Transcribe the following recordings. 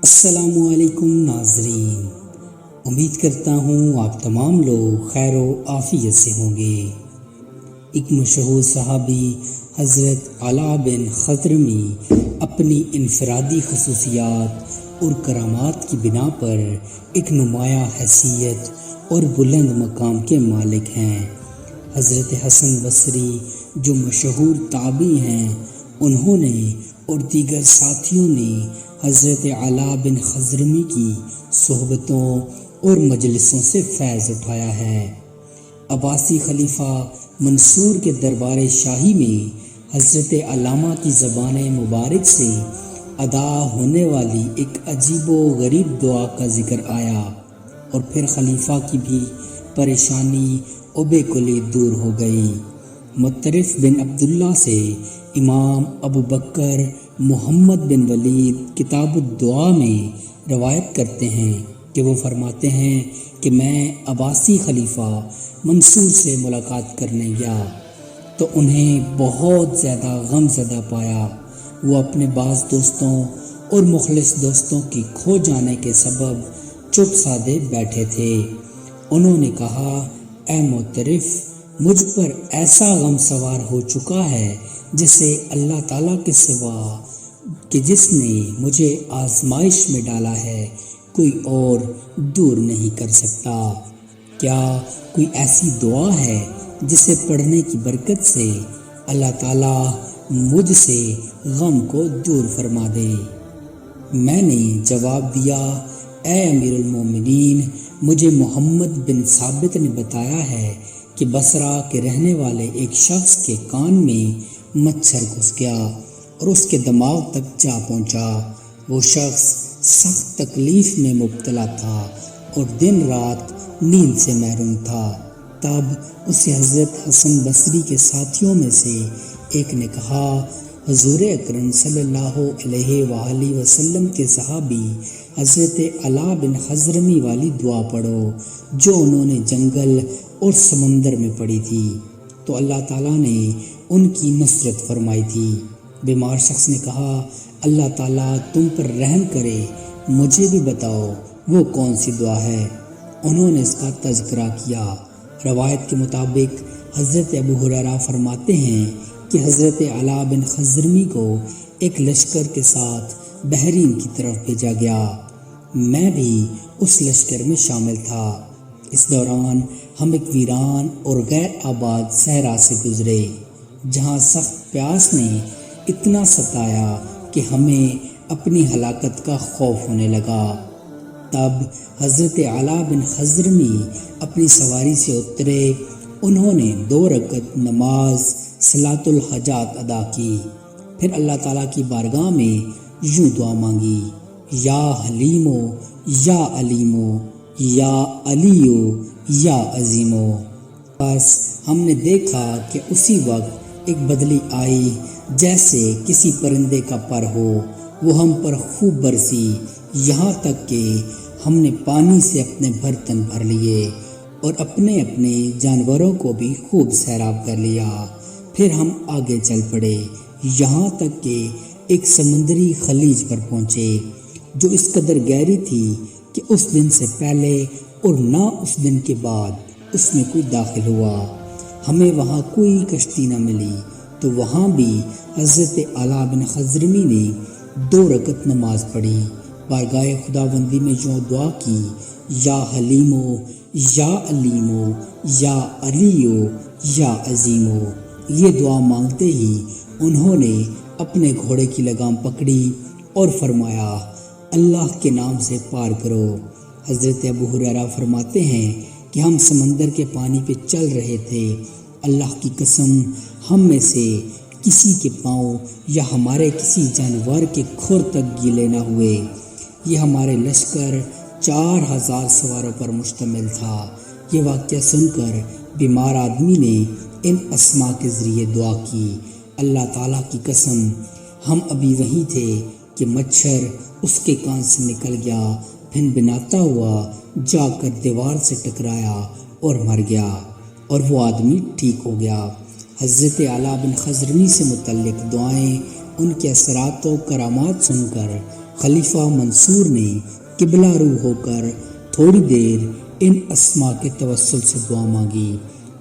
السلام علیکم ناظرین، امید کرتا ہوں آپ تمام لوگ خیر و عافیت سے ہوں گے۔ ایک مشہور صحابی حضرت علا بن خضرمی اپنی انفرادی خصوصیات اور کرامات کی بنا پر ایک نمایاں حیثیت اور بلند مقام کے مالک ہیں۔ حضرت حسن بصری جو مشہور تابعی ہیں، انہوں نے اور دیگر ساتھیوں نے حضرت علا بن خضرمی کی صحبتوں اور مجلسوں سے فیض اٹھایا ہے۔ عباسی خلیفہ منصور کے دربار شاہی میں حضرت علامہ کی زبان مبارک سے ادا ہونے والی ایک عجیب و غریب دعا کا ذکر آیا اور پھر خلیفہ کی بھی پریشانی اوبے کلی دور ہو گئی۔ مطرف بن عبداللہ سے امام ابو بکر محمد بن ولید کتاب الدعا میں روایت کرتے ہیں کہ وہ فرماتے ہیں کہ میں عباسی خلیفہ منصور سے ملاقات کرنے گیا تو انہیں بہت زیادہ غم زدہ پایا۔ وہ اپنے بعض دوستوں اور مخلص دوستوں کی کھو جانے کے سبب چپ سادے بیٹھے تھے۔ انہوں نے کہا، اے مطرف، مجھ پر ایسا غم سوار ہو چکا ہے جسے اللہ تعالیٰ کے سوا کہ جس نے مجھے آزمائش میں ڈالا ہے کوئی اور دور نہیں کر سکتا۔ کیا کوئی ایسی دعا ہے جسے پڑھنے کی برکت سے اللہ تعالیٰ مجھ سے غم کو دور فرما دے؟ میں نے جواب دیا، اے امیر المومنین، مجھے محمد بن ثابت نے بتایا ہے کہ بصرہ کے رہنے والے ایک شخص کے کان میں مچھر گھس گیا اور اس کے دماغ تک جا پہنچا۔ وہ شخص سخت تکلیف میں مبتلا تھا اور دن رات نیند سے محروم تھا۔ تب اسے حضرت حسن بصری کے ساتھیوں میں سے ایک نے کہا، حضور اکرم صلی اللہ علیہ وآلہ وسلم کے صحابی حضرت علا بن خضرمی والی دعا پڑھو جو انہوں نے جنگل اور سمندر میں پڑھی تھی تو اللہ تعالیٰ نے ان کی نصرت فرمائی تھی۔ بیمار شخص نے کہا، اللہ تعالیٰ تم پر رحم کرے، مجھے بھی بتاؤ وہ کون سی دعا ہے۔ انہوں نے اس کا تذکرہ کیا۔ روایت کے مطابق حضرت ابو ہریرہ فرماتے ہیں کہ حضرت علا بن خضرمی کو ایک لشکر کے ساتھ بحرین کی طرف بھیجا گیا۔ میں بھی اس لشکر میں شامل تھا۔ اس دوران ہم ایک ویران اور غیر آباد صحرا سے گزرے جہاں سخت پیاس نے اتنا ستایا کہ ہمیں اپنی ہلاکت کا خوف ہونے لگا۔ تب حضرت علا بن خضرمی اپنی سواری سے اترے۔ انہوں نے 2 رکعت نماز صلاۃ الحاجات ادا کی، پھر اللہ تعالیٰ کی بارگاہ میں یوں دعا مانگی، یا حلیمو یا علیمو یا علیو یا عظیمو۔ بس ہم نے دیکھا کہ اسی وقت ایک بدلی آئی جیسے کسی پرندے کا پر ہو، وہ ہم پر خوب برسی، یہاں تک کہ ہم نے پانی سے اپنے برتن بھر لیے اور اپنے اپنے جانوروں کو بھی خوب سیراب کر لیا۔ پھر ہم آگے چل پڑے یہاں تک کہ ایک سمندری خلیج پر پہنچے جو اس قدر گہری تھی کہ اس دن سے پہلے اور نہ اس دن کے بعد اس میں کوئی داخل ہوا۔ ہمیں وہاں کوئی کشتی نہ ملی تو وہاں بھی حضرت علا بن خضرمی نے 2 رکعت نماز پڑھی، بارگاہ خداوندی میں یوں دعا کی، یا حلیمو یا علیمو یا علیو یا عظیمو۔ یہ دعا مانگتے ہی انہوں نے اپنے گھوڑے کی لگام پکڑی اور فرمایا، اللہ کے نام سے پار کرو۔ حضرت ابو ہریرہ فرماتے ہیں کہ ہم سمندر کے پانی پہ چل رہے تھے، اللہ کی قسم ہم میں سے کسی کے پاؤں یا ہمارے کسی جانور کے کھر تک گیلے نہ ہوئے۔ یہ ہمارے لشکر 4000 سواروں پر مشتمل تھا۔ یہ واقعہ سن کر بیمار آدمی نے ان اسماء کے ذریعے دعا کی، اللہ تعالیٰ کی قسم ہم ابھی وہیں تھے کہ مچھر اس کے کان سے نکل گیا، پھر بناتا ہوا جا کر دیوار سے ٹکرایا اور مر گیا اور وہ آدمی ٹھیک ہو گیا۔ حضرت علا بن خضرمی سے متعلق دعائیں، ان کے اثرات و کرامات سن کر خلیفہ منصور نے قبلہ رو ہو کر تھوڑی دیر ان اسماء کے توسل سے دعا مانگی،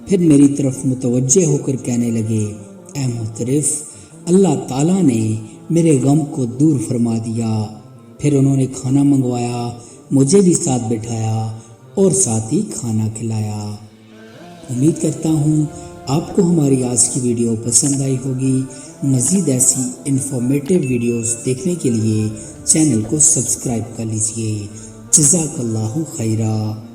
پھر میری طرف متوجہ ہو کر کہنے لگے، اے محترف، اللہ تعالیٰ نے میرے غم کو دور فرما دیا۔ پھر انہوں نے کھانا منگوایا، مجھے بھی ساتھ بٹھایا اور ساتھ ہی کھانا کھلایا۔ امید کرتا ہوں آپ کو ہماری آج کی ویڈیو پسند آئی ہوگی۔ مزید ایسی انفارمیٹو ویڈیوز دیکھنے کے لیے چینل کو سبسکرائب کر لیجئے۔ جزاک اللہ خیرہ۔